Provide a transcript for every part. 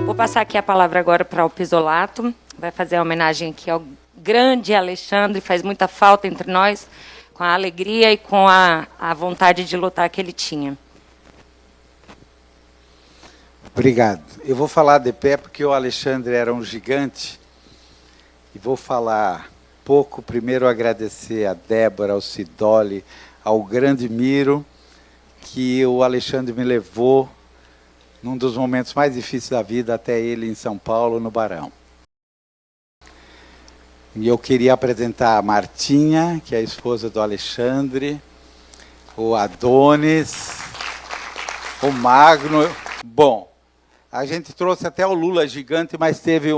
Vou passar aqui a palavra agora para o Pisolato. Vai fazer a homenagem aqui ao grande Alexandre, faz muita falta entre nós, com a alegria e com a vontade de lutar que ele tinha. Obrigado. Eu vou falar de pé porque o Alexandre era um gigante e vou falar pouco. Primeiro agradecer a Débora, ao Sidoli, ao grande Miro, que o Alexandre me levou num dos momentos mais difíceis da vida até ele em São Paulo, no Barão. E eu queria apresentar a Martinha, que é a esposa do Alexandre, o Adonis, o Magno. Bom, a gente trouxe até o Lula gigante, mas teve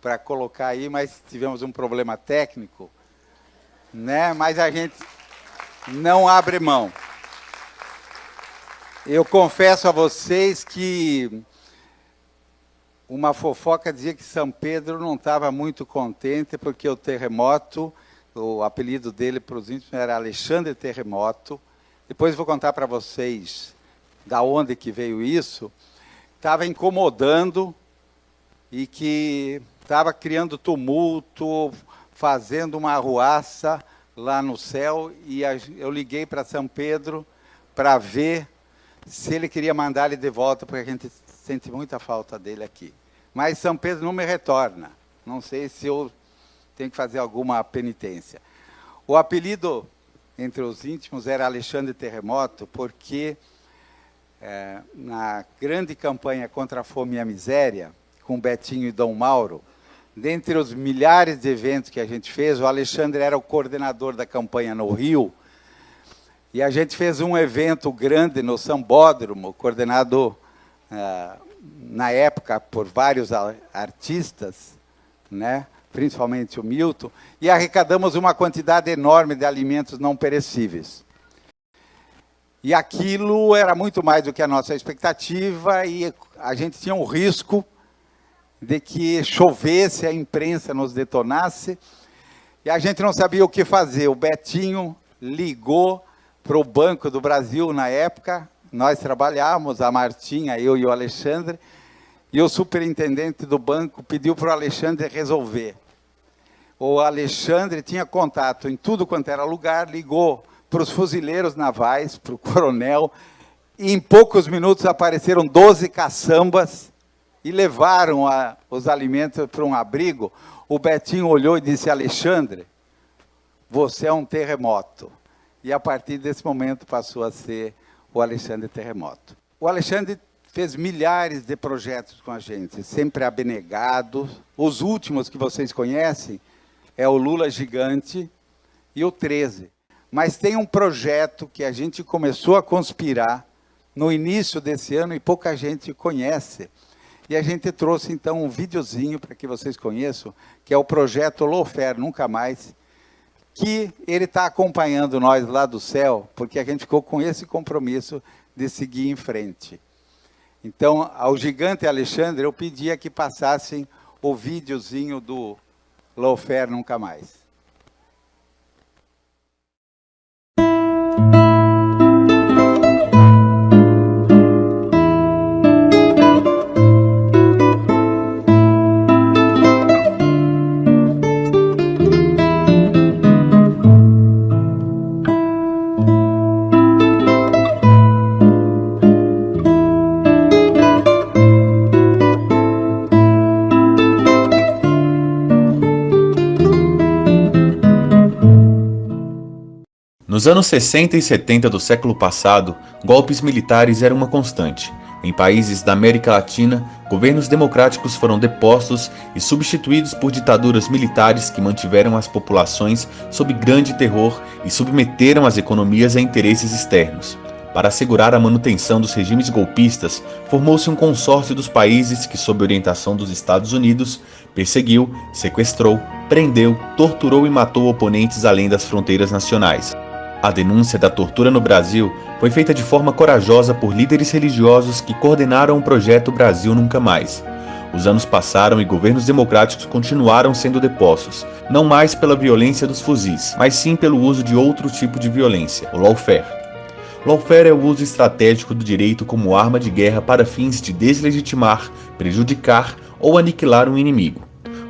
para colocar aí, mas tivemos um problema técnico, né? Mas a gente não abre mão. Eu confesso a vocês que uma fofoca dizia que São Pedro não estava muito contente porque o terremoto, o apelido dele para os íntimos era Alexandre Terremoto. Depois vou contar para vocês da onde que veio isso. Estava incomodando e que estava criando tumulto, fazendo uma arruaça lá no céu. E eu liguei para São Pedro para ver se ele queria mandar ele de volta, porque a gente sente muita falta dele aqui. Mas São Pedro não me retorna. Não sei se eu tenho que fazer alguma penitência. O apelido entre os íntimos era Alexandre Terremoto, porque na grande campanha contra a fome e a miséria, com Betinho e Dom Mauro, dentre os milhares de eventos que a gente fez, o Alexandre era o coordenador da campanha no Rio, e a gente fez um evento grande no Sambódromo, coordenado na época por vários artistas, né? Principalmente o Milton, e arrecadamos uma quantidade enorme de alimentos não perecíveis. E aquilo era muito mais do que a nossa expectativa, e a gente tinha um risco de que chovesse, a imprensa nos detonasse, e a gente não sabia o que fazer. O Betinho ligou para o Banco do Brasil na época, nós trabalhávamos, a Martinha, eu e o Alexandre, e o superintendente do banco pediu para o Alexandre resolver. O Alexandre tinha contato em tudo quanto era lugar, ligou para os fuzileiros navais, para o coronel, e em poucos minutos apareceram 12 caçambas e levaram os alimentos para um abrigo. O Betinho olhou e disse: Alexandre, você é um terremoto. E a partir desse momento passou a ser o Alexandre Terremoto. O Alexandre fez milhares de projetos com a gente, sempre abnegado. Os últimos que vocês conhecem é o Lula Gigante e o 13. Mas tem um projeto que a gente começou a conspirar no início desse ano e pouca gente conhece. E a gente trouxe, então, um videozinho para que vocês conheçam, que é o projeto Lawfare Nunca Mais, que ele está acompanhando nós lá do céu, porque a gente ficou com esse compromisso de seguir em frente. Então, ao gigante Alexandre, eu pedia que passassem o videozinho do Lawfare Nunca Mais. Nos anos 60 e 70 do século passado, golpes militares eram uma constante. Em países da América Latina, governos democráticos foram depostos e substituídos por ditaduras militares que mantiveram as populações sob grande terror e submeteram as economias a interesses externos. Para assegurar a manutenção dos regimes golpistas, formou-se um consórcio dos países que, sob orientação dos Estados Unidos, perseguiu, sequestrou, prendeu, torturou e matou oponentes além das fronteiras nacionais. A denúncia da tortura no Brasil foi feita de forma corajosa por líderes religiosos que coordenaram o projeto Brasil Nunca Mais. Os anos passaram e governos democráticos continuaram sendo depostos, não mais pela violência dos fuzis, mas sim pelo uso de outro tipo de violência, o lawfare. Lawfare é o uso estratégico do direito como arma de guerra para fins de deslegitimar, prejudicar ou aniquilar um inimigo.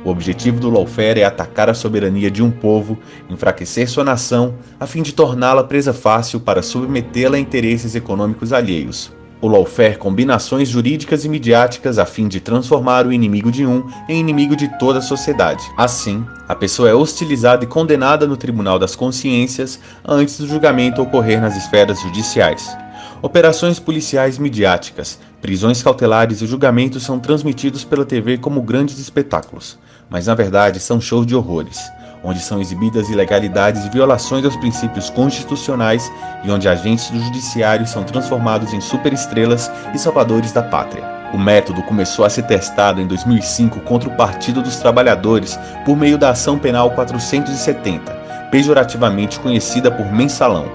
O objetivo do lawfare é atacar a soberania de um povo, enfraquecer sua nação, a fim de torná-la presa fácil para submetê-la a interesses econômicos alheios. O lawfare combina ações jurídicas e midiáticas a fim de transformar o inimigo de um em inimigo de toda a sociedade. Assim, a pessoa é hostilizada e condenada no Tribunal das Consciências antes do julgamento ocorrer nas esferas judiciais. Operações policiais midiáticas, prisões cautelares e julgamentos são transmitidos pela TV como grandes espetáculos, mas na verdade são shows de horrores, onde são exibidas ilegalidades e violações aos princípios constitucionais e onde agentes do judiciário são transformados em superestrelas e salvadores da pátria. O método começou a ser testado em 2005 contra o Partido dos Trabalhadores por meio da Ação Penal 470, pejorativamente conhecida por Mensalão.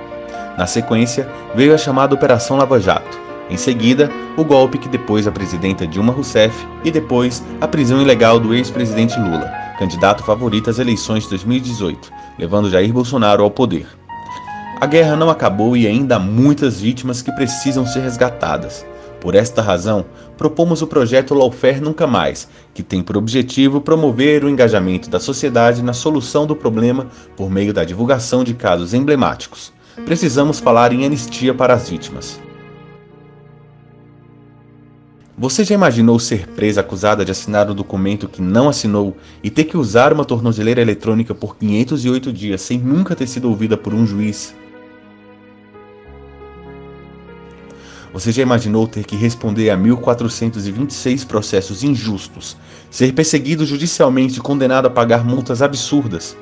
Na sequência, veio a chamada Operação Lava Jato. Em seguida, o golpe que depois a presidenta Dilma Rousseff e depois a prisão ilegal do ex-presidente Lula, candidato favorito às eleições de 2018, levando Jair Bolsonaro ao poder. A guerra não acabou e ainda há muitas vítimas que precisam ser resgatadas. Por esta razão, propomos o projeto Lawfare Nunca Mais, que tem por objetivo promover o engajamento da sociedade na solução do problema por meio da divulgação de casos emblemáticos. Precisamos falar em anistia para as vítimas. Você já imaginou ser presa acusada de assinar um documento que não assinou e ter que usar uma tornozeleira eletrônica por 508 dias sem nunca ter sido ouvida por um juiz? Você já imaginou ter que responder a 1.426 processos injustos, ser perseguido judicialmente e condenado a pagar multas absurdas?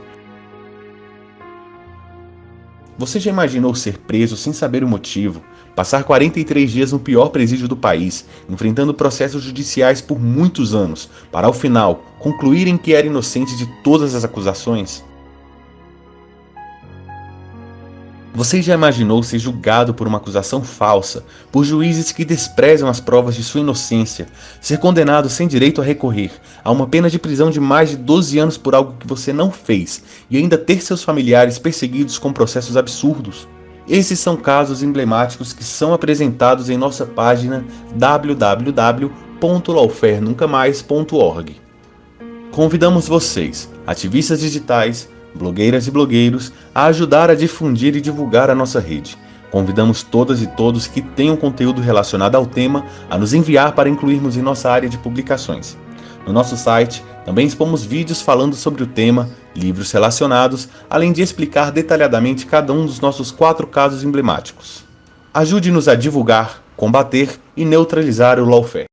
Você já imaginou ser preso sem saber o motivo, passar 43 dias no pior presídio do país, enfrentando processos judiciais por muitos anos, para ao final concluírem que era inocente de todas as acusações? Você já imaginou ser julgado por uma acusação falsa, por juízes que desprezam as provas de sua inocência, ser condenado sem direito a recorrer, a uma pena de prisão de mais de 12 anos por algo que você não fez, e ainda ter seus familiares perseguidos com processos absurdos? Esses são casos emblemáticos que são apresentados em nossa página www.lawfarenuncamais.org. Convidamos vocês, ativistas digitais, blogueiras e blogueiros, a ajudar a difundir e divulgar a nossa rede. Convidamos todas e todos que tenham conteúdo relacionado ao tema a nos enviar para incluirmos em nossa área de publicações. No nosso site, também expomos vídeos falando sobre o tema, livros relacionados, além de explicar detalhadamente cada um dos nossos 4 casos emblemáticos. Ajude-nos a divulgar, combater e neutralizar o lawfare.